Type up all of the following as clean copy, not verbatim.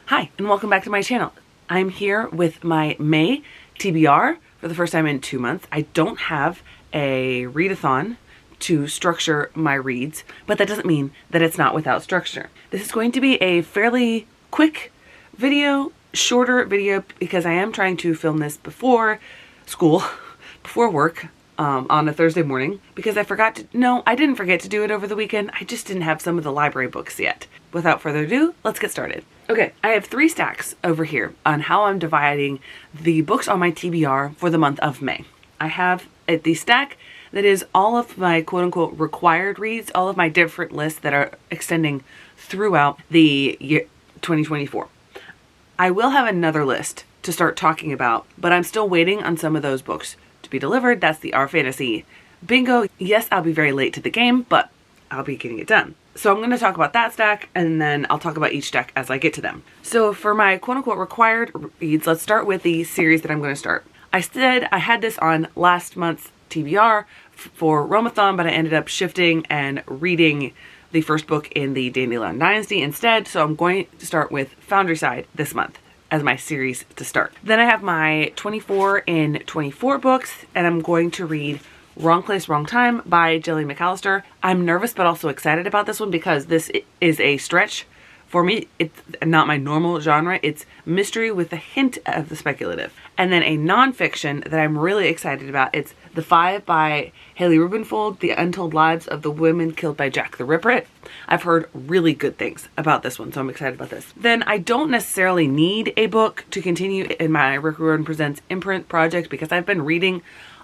Hi, and welcome back to my channel. I'm here with my May TBR for the first time in 2 months. I don't have a readathon to structure my reads, but that doesn't mean that it's not without structure. This is going to be a fairly quick video, shorter video, because I am trying to film this before school, before work, on a Thursday morning, because I didn't forget to do it over the weekend. I just didn't have some of the library books yet. Without further ado, let's get started. Okay, I have 3 stacks over here on how I'm dividing the books on my TBR for the month of May. I have the stack that is all of my quote-unquote required reads, all of my different lists that are extending throughout the year 2024. I will have another list to start talking about, but I'm still waiting on some of those books to be delivered. That's the Our Fantasy Bingo. Yes, I'll be very late to the game, but I'll be getting it done. So I'm going to talk about that stack, and then I'll talk about each stack as I get to them. So for my quote-unquote required reads, let's start with the series that I'm going to start. I said I had this on last month's TBR for Romathon, but I ended up shifting and reading the first book in the Dandelion Dynasty instead. So I'm going to start with Foundryside this month as my series to start. Then I have my 24 in 24 books, and I'm going to read Wrong Place, Wrong Time by Jillian McAllister. I'm nervous but also excited about this one because this is a stretch for me. It's not my normal genre. It's mystery with a hint of the speculative. And then a nonfiction that I'm really excited about. It's The Five by Haley Rubenfold, The Untold Lives of the Women Killed by Jack the Ripper. I've heard really good things about this one, so I'm excited about this. Then I don't necessarily need a book to continue in my Rick Riordan Presents imprint project because I've been reading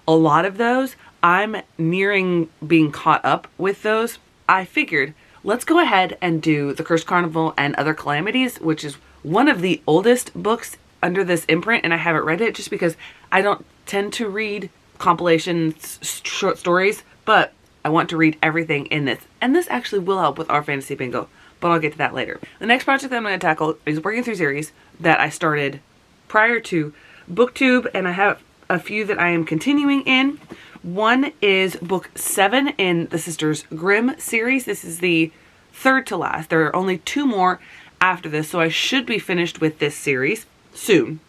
a lot of those. I'm nearing being caught up with those. I figured, let's go ahead and do The Cursed Carnival and Other Calamities, which is one of the oldest books under this imprint, and I haven't read it just because I don't tend to read compilations, short stories, but I want to read everything in this. And this actually will help with Our Fantasy Bingo, but I'll get to that later. The next project that I'm going to tackle is working through series that I started prior to BookTube, and I have a few that I am continuing in. One is book 7 in the Sisters Grimm series. This is the third to last. There are only 2 more after this, so I should be finished with this series soon.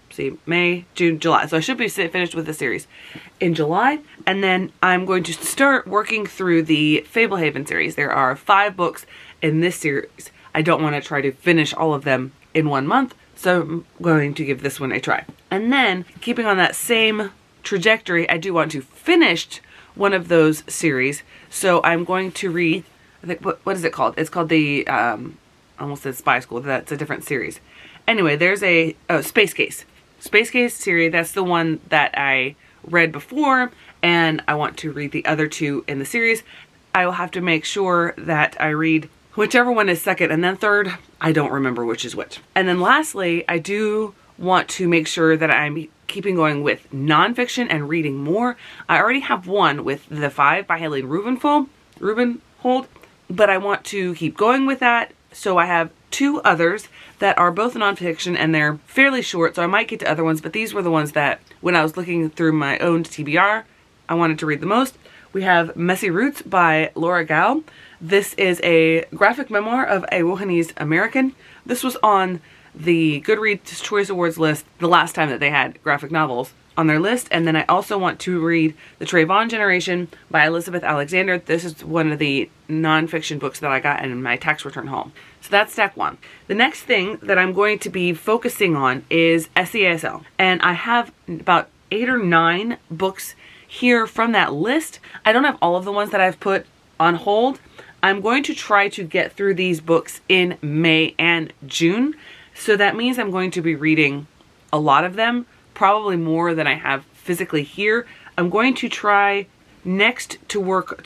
See, May, June, July. So I should be finished with the series in July. And then I'm going to start working through the Fablehaven series. There are 5 books in this series. I don't want to try to finish all of them in 1 month, so I'm going to give this one a try. And then, keeping on that same trajectory, I do want to finish one of those series. So I'm going to read, I think, what is it called? It's called the, almost said Spy School. That's a different series. Anyway, there's a Space Case. Space Case series, that's the one that I read before, and I want to read the other 2 in the series. I will have to make sure that I read whichever one is second, and then third, I don't remember which is which. And then lastly, I do want to make sure that I'm keeping going with nonfiction and reading more. I already have one with The Five by Haley Rubenfold, but I want to keep going with that. So I have 2 others that are both nonfiction, and they're fairly short, so I might get to other ones, but these were the ones that, when I was looking through my own TBR, I wanted to read the most. We have Messy Roots by Laura Gao. This is a graphic memoir of a Wuhanese American. This was on the Goodreads Choice Awards list the last time that they had graphic novels on their list. And then I also want to read The Trayvon Generation by Elizabeth Alexander. This is one of the nonfiction books that I got in my tax return haul. So that's stack 1. The next thing that I'm going to be focusing on is SEASL. And I have about 8 or 9 books here from that list. I don't have all of the ones that I've put on hold. I'm going to try to get through these books in May and June. So that means I'm going to be reading a lot of them, probably more than I have physically here. I'm going to try next to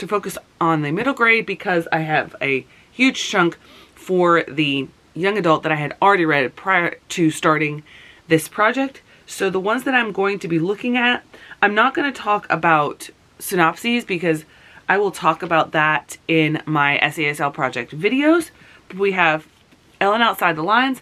focus on the middle grade because I have a huge chunk for the young adult that I had already read prior to starting this project. So the ones that I'm going to be looking at, I'm not going to talk about synopses because I will talk about that in my SEASL project videos. We have Ellen Outside the Lines.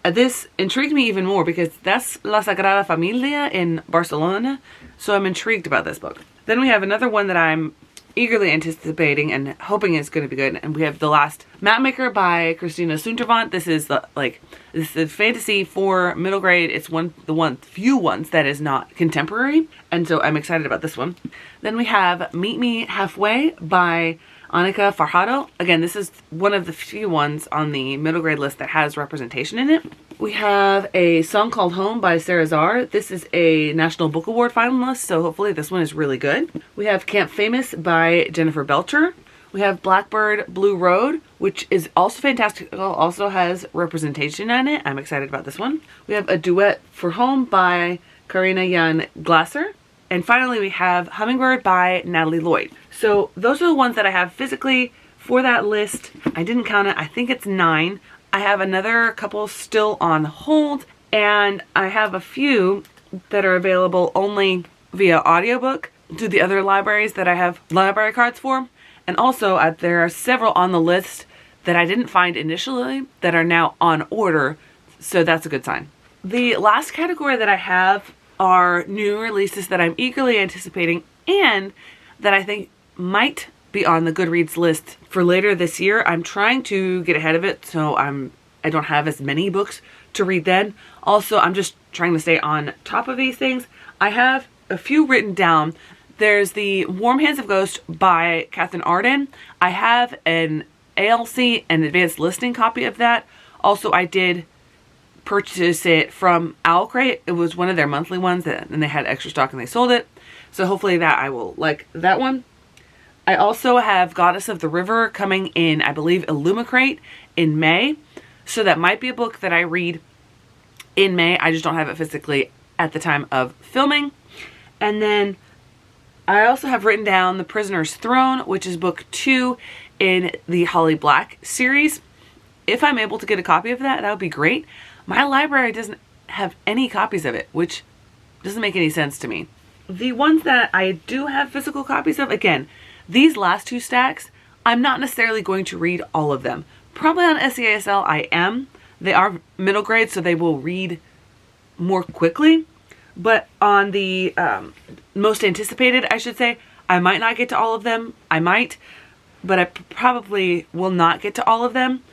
This intrigued me even more because that's La Sagrada Familia in Barcelona. So I'm intrigued about this book. Then we have another one that I'm eagerly anticipating and hoping it's going to be good. And we have The Last Mapmaker by Christina Suntervant. This is this is fantasy for middle grade. It's the few ones that is not contemporary, and so I'm excited about this one. Then we have Meet Me Halfway by Annika Farhado. Again, this is one of the few ones on the middle grade list that has representation in it. We have A Song Called Home by Sarah Zarr. This is a National Book Award finalist, so hopefully this one is really good. We have Camp Famous by Jennifer Belcher. We have Blackbird Blue Road, which is also fantastic. Also has representation in it. I'm excited about this one. We have A Duet for Home by Karina Jan Glasser. And finally, we have Hummingbird by Natalie Lloyd. So those are the ones that I have physically for that list. I didn't count it. I think it's 9. I have another couple still on hold, and I have a few that are available only via audiobook to the other libraries that I have library cards for. And also, there are several on the list that I didn't find initially that are now on order, so that's a good sign. The last category that I have are new releases that I'm eagerly anticipating and that I think might be on the Goodreads list for later this year. I'm trying to get ahead of it, so I don't have as many books to read then. Also, I'm just trying to stay on top of these things. I have a few written down. There's The Warm Hands of Ghost by Catherine Arden. I have an ALC, an advanced listening copy of that. Also, I did purchase it from Owl Crate. It was one of their monthly ones, and they had extra stock and they sold it. So hopefully that I will like that one. I also have Goddess of the River coming in, I believe, Illumicrate in May. So that might be a book that I read in May. I just don't have it physically at the time of filming. And then I also have written down The Prisoner's Throne, which is book 2 in the Holly Black series. If I'm able to get a copy of that, that would be great. My library doesn't have any copies of it, which doesn't make any sense to me. The ones that I do have physical copies of, again, these last 2 stacks, I'm not necessarily going to read all of them. Probably on SEASL I am. They are middle grade, so they will read more quickly. But on the most anticipated, I should say, I might not get to all of them. I might, but I probably will not get to all of them.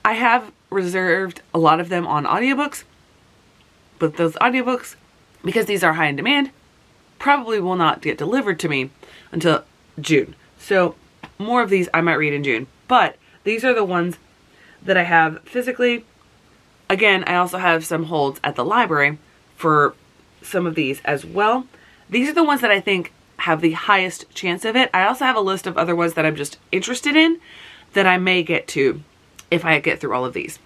I have reserved a lot of them on audiobooks, but those audiobooks, because these are high in demand, probably will not get delivered to me until June. So more of these I might read in June, but these are the ones that I have physically. Again, I also have some holds at the library for some of these as well. These are the ones that I think have the highest chance of it. I also have a list of other ones that I'm just interested in that I may get to if I get through all of these.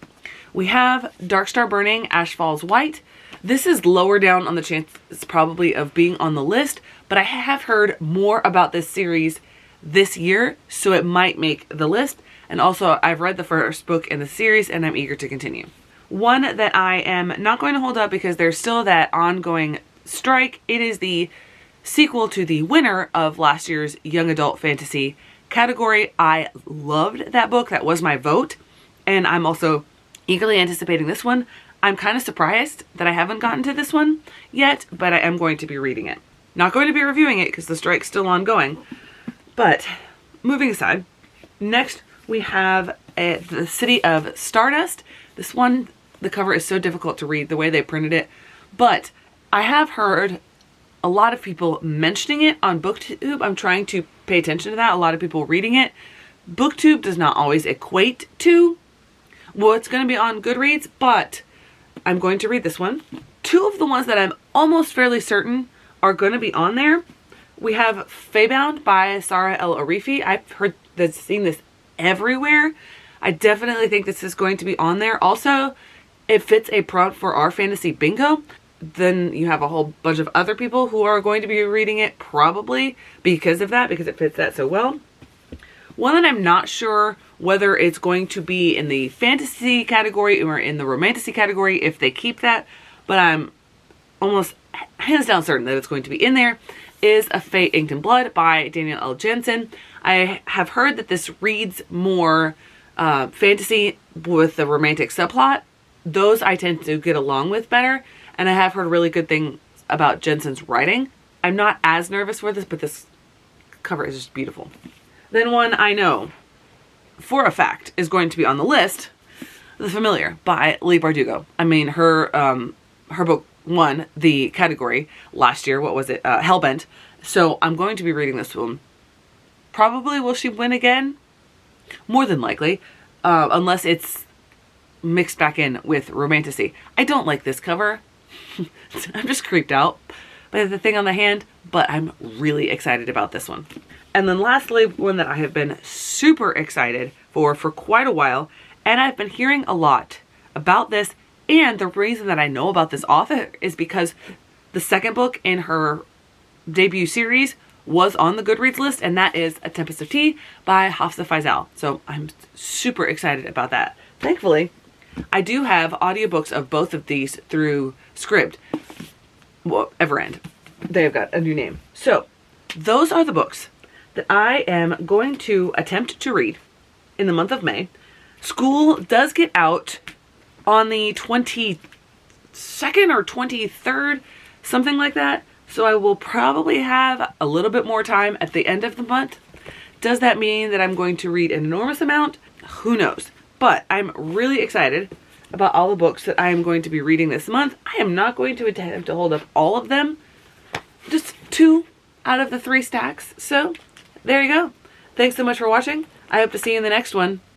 We have Dark Star Burning, Ash Falls White. This is lower down on the chances probably of being on the list, but I have heard more about this series this year, so it might make the list. And also, I've read the first book in the series, and I'm eager to continue. One that I am not going to hold up because there's still that ongoing strike. It is the sequel to the winner of last year's Young Adult Fantasy category. I loved that book. That was my vote. And I'm also eagerly anticipating this one. I'm kind of surprised that I haven't gotten to this one yet, but I am going to be reading it. Not going to be reviewing it because the strike's still ongoing. But moving aside, next we have The City of Stardust. This one, the cover is so difficult to read the way they printed it, but I have heard a lot of people mentioning it on BookTube. I'm trying to pay attention to that. A lot of people reading it. BookTube does not always equate to what's going to be on Goodreads, but I'm going to read this one. 2 of the ones that I'm almost fairly certain are going to be on there. We have Feybound by Sarah L. Arifi. I've seen this everywhere. I definitely think this is going to be on there. Also, it fits a prompt for our fantasy bingo. Then you have a whole bunch of other people who are going to be reading it probably because of that, because it fits that so well. One that I'm not sure whether it's going to be in the fantasy category or in the romantasy category if they keep that, but I'm almost hands down certain that it's going to be in there, is A Fate Inked in Blood by Daniel L. Jensen. I have heard that this reads more fantasy with the romantic subplot. Those I tend to get along with better, and I have heard really good things about Jensen's writing. I'm not as nervous for this, but this cover is just beautiful. Then one I know for a fact is going to be on the list, The Familiar by Leigh Bardugo. I mean, her book won the category last year. What was it? Hellbent. So I'm going to be reading this one. Probably will she win again? More than likely. Unless it's mixed back in with romantasy. I don't like this cover. I'm just creeped out by the thing on the hand, but I'm really excited about this one. And then lastly, one that I have been super excited for quite a while, and I've been hearing a lot about this, and the reason that I know about this author is because the second book in her debut series was on the Goodreads list, and that is A Tempest of Tea by Hafsa Faizal. So I'm super excited about that. Thankfully, I do have audiobooks of both of these through Scribd. Well, Everend. They have got a new name. So those are the books that I am going to attempt to read in the month of May. School does get out on the 22nd or 23rd, something like that. So I will probably have a little bit more time at the end of the month. Does that mean that I'm going to read an enormous amount? Who knows? But I'm really excited about all the books that I am going to be reading this month. I am not going to attempt to hold up all of them. Just 2 out of the 3 stacks. So there you go. Thanks so much for watching. I hope to see you in the next one.